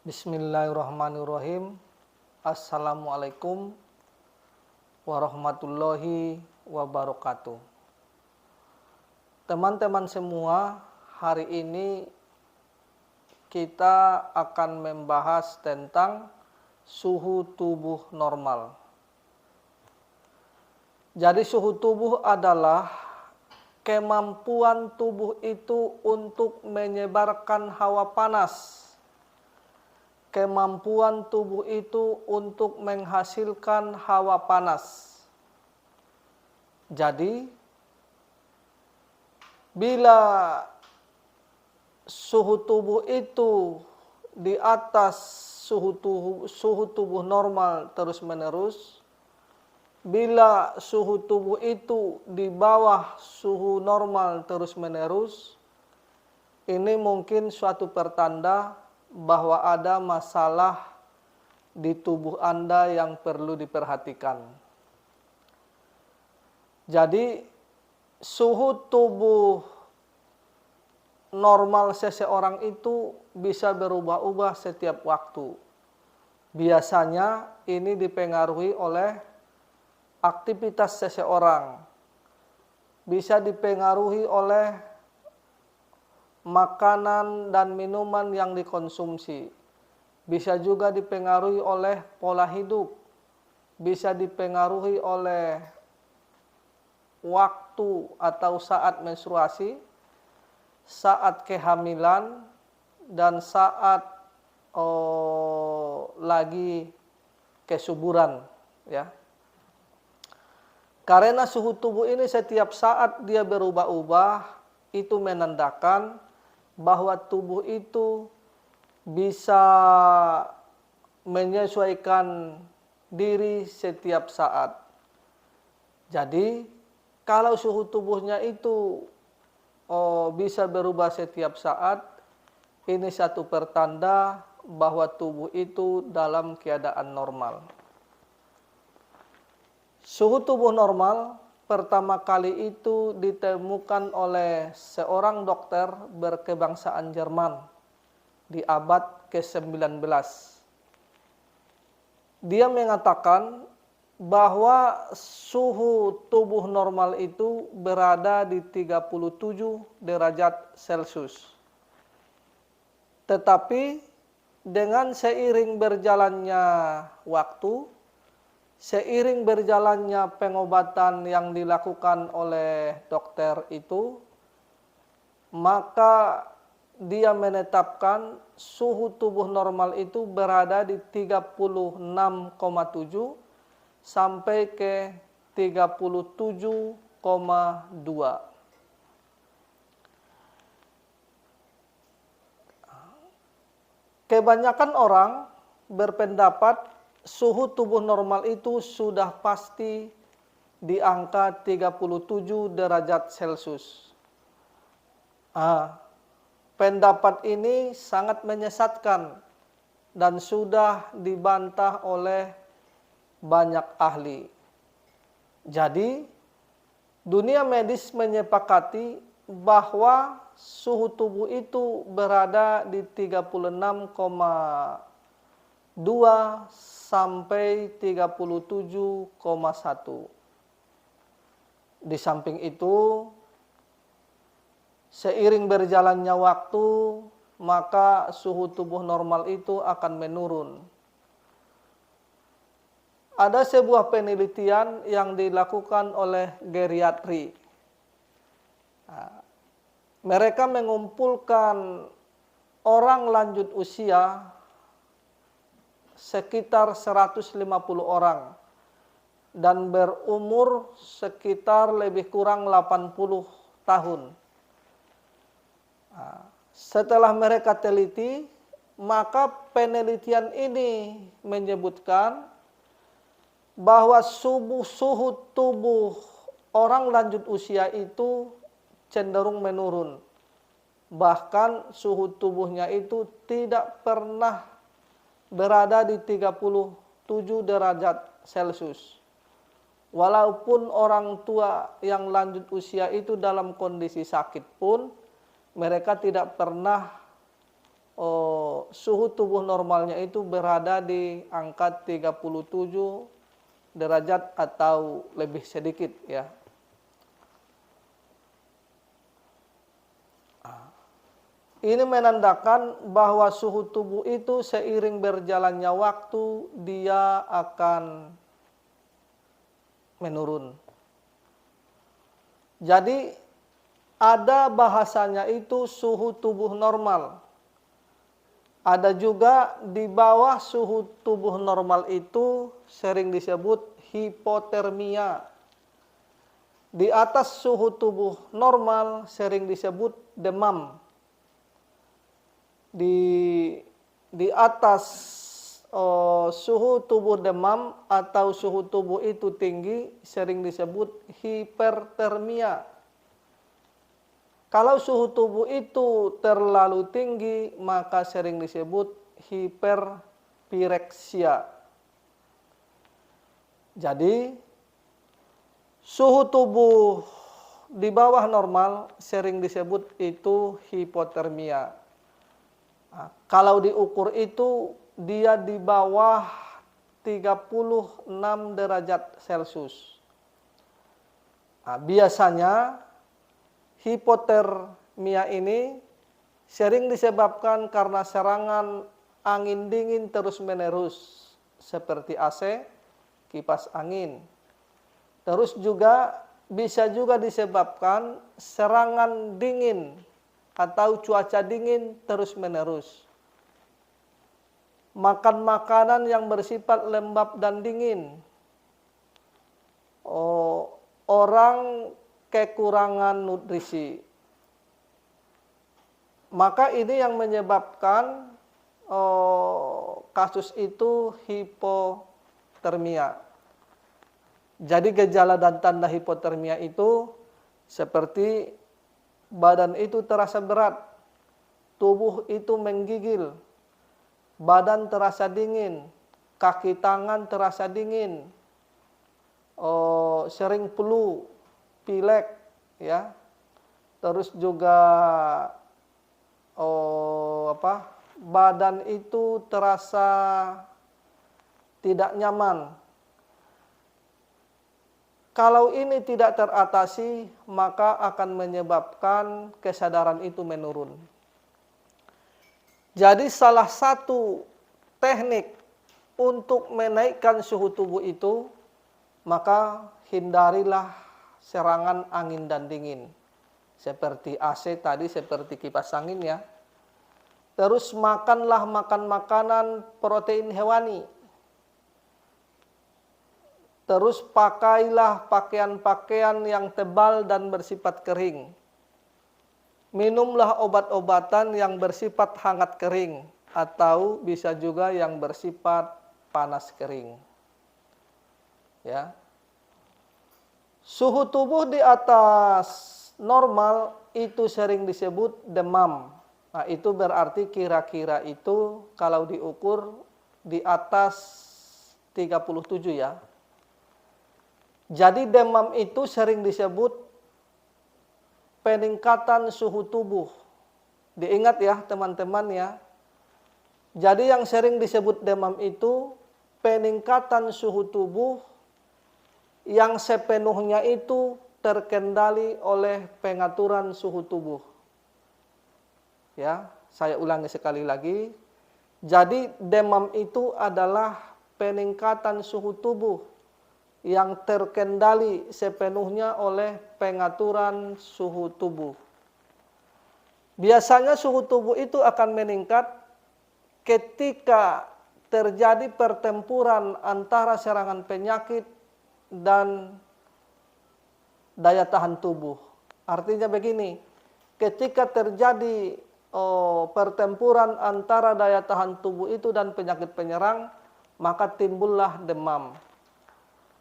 Bismillahirrahmanirrahim. Assalamualaikum warahmatullahi wabarakatuh. Teman-teman semua, hari ini kita akan membahas tentang suhu tubuh normal. Jadi suhu tubuh adalah kemampuan tubuh itu untuk menyebarkan hawa panas. Kemampuan tubuh itu untuk menghasilkan hawa panas. Jadi, bila suhu tubuh itu di atas suhu tubuh normal terus-menerus, bila suhu tubuh itu di bawah suhu normal terus-menerus, ini mungkin suatu pertanda bahwa ada masalah di tubuh Anda yang perlu diperhatikan. Jadi, suhu tubuh normal seseorang itu bisa berubah-ubah setiap waktu. Biasanya ini dipengaruhi oleh aktivitas seseorang. Bisa dipengaruhi oleh makanan dan minuman yang dikonsumsi. Bisa juga dipengaruhi oleh pola hidup. Bisa dipengaruhi oleh waktu atau saat menstruasi, saat kehamilan, dan saat lagi kesuburan, ya. Karena suhu tubuh ini setiap saat dia berubah-ubah, itu menandakan bahwa tubuh itu bisa menyesuaikan diri setiap saat. Jadi, kalau suhu tubuhnya itu bisa berubah setiap saat, ini satu pertanda bahwa tubuh itu dalam keadaan normal. Suhu tubuh normal pertama kali itu ditemukan oleh seorang dokter berkebangsaan Jerman di abad ke-19. Dia mengatakan bahwa suhu tubuh normal itu berada di 37 derajat Celcius. Tetapi dengan seiring berjalannya waktu, seiring berjalannya pengobatan yang dilakukan oleh dokter itu, maka dia menetapkan suhu tubuh normal itu berada di 36,7 sampai ke 37,2. Kebanyakan orang berpendapat suhu tubuh normal itu sudah pasti di angka 37 derajat Celcius. Pendapat ini sangat menyesatkan dan sudah dibantah oleh banyak ahli. Jadi, dunia medis menyepakati bahwa suhu tubuh itu berada di 36,2 sampai 37,1. Di samping itu, seiring berjalannya waktu, maka suhu tubuh normal itu akan menurun. Ada sebuah penelitian yang dilakukan oleh geriatri. Mereka mengumpulkan orang lanjut usia sekitar 150 orang dan berumur sekitar lebih kurang 80 tahun. Setelah mereka teliti, maka penelitian ini menyebutkan bahwa suhu tubuh orang lanjut usia itu cenderung menurun. Bahkan suhu tubuhnya itu tidak pernah berada di 37 derajat Celcius. Walaupun orang tua yang lanjut usia itu dalam kondisi sakit pun, mereka tidak pernah suhu tubuh normalnya itu berada di angka 37 derajat atau lebih sedikit ya. Ini menandakan bahwa suhu tubuh itu seiring berjalannya waktu dia akan menurun. Jadi ada bahasanya itu suhu tubuh normal. Ada juga di bawah suhu tubuh normal itu sering disebut hipotermia. Di atas suhu tubuh normal sering disebut demam. Di atas suhu tubuh demam atau suhu tubuh itu tinggi sering disebut hipertermia. Kalau suhu tubuh itu terlalu tinggi maka sering disebut hiperpireksia. Jadi suhu tubuh di bawah normal sering disebut itu hipotermia. Nah, kalau diukur itu dia di bawah 36 derajat Celcius. Nah, biasanya hipotermia ini sering disebabkan karena serangan angin dingin terus-menerus seperti AC, kipas angin. Terus juga bisa juga disebabkan serangan dingin atau cuaca dingin terus-menerus. Makan makanan yang bersifat lembab dan dingin. Orang kekurangan nutrisi. Maka ini yang menyebabkan kasus itu hipotermia. Jadi gejala dan tanda hipotermia itu seperti badan itu terasa berat, tubuh itu menggigil, badan terasa dingin, kaki tangan terasa dingin, sering flu, pilek, ya. Terus juga badan itu terasa tidak nyaman. Kalau ini tidak teratasi, maka akan menyebabkan kesadaran itu menurun. Jadi salah satu teknik untuk menaikkan suhu tubuh itu, maka hindarilah serangan angin dan dingin. Seperti AC tadi, seperti kipas angin ya. Terus makan makanan protein hewani. Terus pakailah pakaian-pakaian yang tebal dan bersifat kering. Minumlah obat-obatan yang bersifat hangat kering atau bisa juga yang bersifat panas kering. Ya. Suhu tubuh di atas normal itu sering disebut demam. Nah, itu berarti kira-kira itu kalau diukur di atas 37 ya. Jadi demam itu sering disebut peningkatan suhu tubuh. Diingat ya teman-teman ya. Jadi yang sering disebut demam itu peningkatan suhu tubuh yang sepenuhnya itu terkendali oleh pengaturan suhu tubuh. Ya, saya ulangi sekali lagi. Jadi demam itu adalah peningkatan suhu tubuh yang terkendali sepenuhnya oleh pengaturan suhu tubuh. Biasanya suhu tubuh itu akan meningkat ketika terjadi pertempuran antara serangan penyakit dan daya tahan tubuh. Artinya begini, ketika terjadi pertempuran antara daya tahan tubuh itu dan penyakit penyerang, maka timbullah demam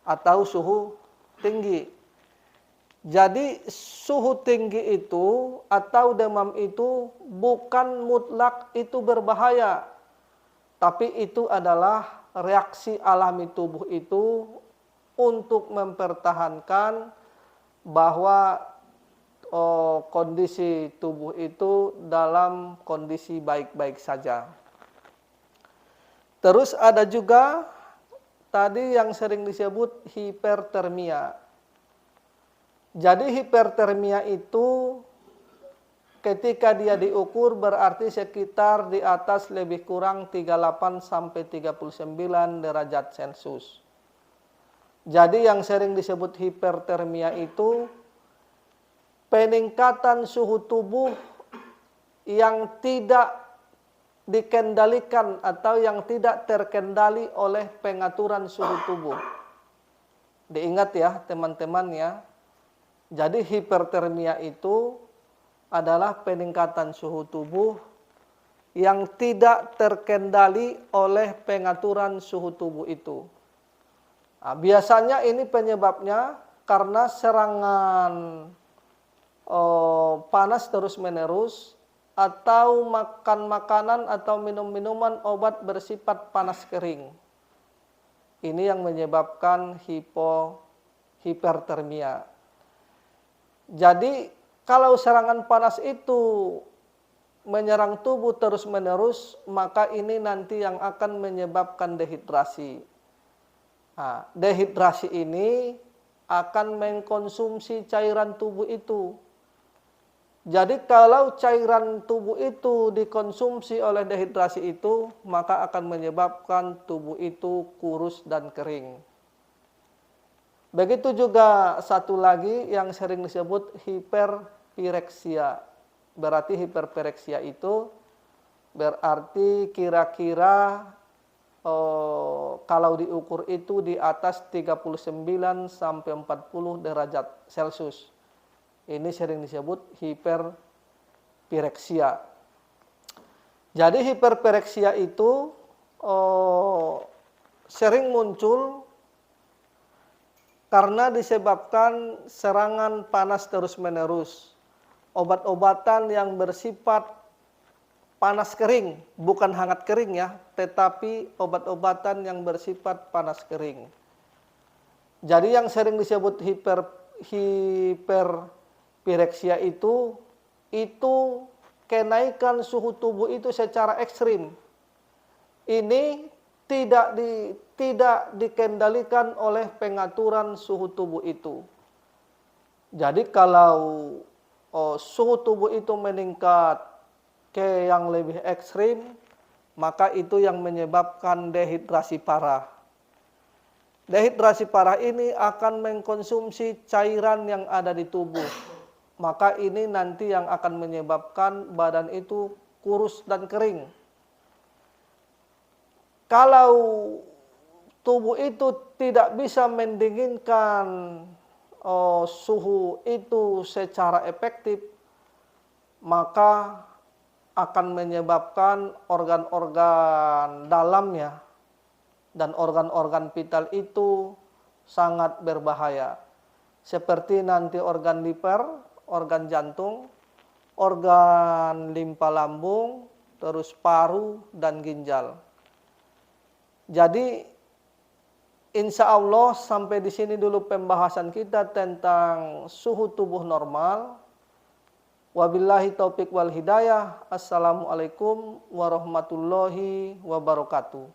atau suhu tinggi. Jadi suhu tinggi itu atau demam itu bukan mutlak itu berbahaya, tapi itu adalah reaksi alami tubuh itu untuk mempertahankan bahwa kondisi tubuh itu dalam kondisi baik-baik saja. Terus ada juga tadi yang sering disebut hipertermia. Jadi hipertermia itu ketika dia diukur berarti sekitar di atas lebih kurang 38 sampai 39 derajat Celcius. Jadi yang sering disebut hipertermia itu peningkatan suhu tubuh yang tidak dikendalikan atau yang tidak terkendali oleh pengaturan suhu tubuh. Diingat ya teman-teman ya. Jadi hipertermia itu adalah peningkatan suhu tubuh yang tidak terkendali oleh pengaturan suhu tubuh itu. Nah, biasanya ini penyebabnya karena serangan panas terus-menerus atau makan makanan atau minum minuman obat bersifat panas kering. Ini yang menyebabkan hipertermia. Jadi kalau serangan panas itu menyerang tubuh terus-menerus, maka ini nanti yang akan menyebabkan dehidrasi. Nah, dehidrasi ini akan mengkonsumsi cairan tubuh itu. Jadi kalau cairan tubuh itu dikonsumsi oleh dehidrasi itu, maka akan menyebabkan tubuh itu kurus dan kering. Begitu juga satu lagi yang sering disebut hiperpireksia. Berarti hiperpireksia itu berarti kira-kira kalau diukur itu di atas 39 sampai 40 derajat Celcius. Ini sering disebut hiperpireksia. Jadi hiperpireksia itu sering muncul karena disebabkan serangan panas terus-menerus. Obat-obatan yang bersifat panas kering, bukan hangat kering ya, tetapi obat-obatan yang bersifat panas kering. Jadi yang sering disebut hiperpireksia itu kenaikan suhu tubuh itu secara ekstrim. Ini tidak dikendalikan oleh pengaturan suhu tubuh itu. Jadi kalau suhu tubuh itu meningkat ke yang lebih ekstrim, maka itu yang menyebabkan dehidrasi parah. Dehidrasi parah ini akan mengkonsumsi cairan yang ada di tubuh. Maka ini nanti yang akan menyebabkan badan itu kurus dan kering. Kalau tubuh itu tidak bisa mendinginkan suhu itu secara efektif, maka akan menyebabkan organ-organ dalamnya dan organ-organ vital itu sangat berbahaya. Seperti nanti organ liver, organ jantung, organ limpa lambung, terus paru dan ginjal. Jadi insya Allah sampai di sini dulu pembahasan kita tentang suhu tubuh normal. Wabillahi taufiq wal hidayah. Assalamualaikum warahmatullahi wabarakatuh.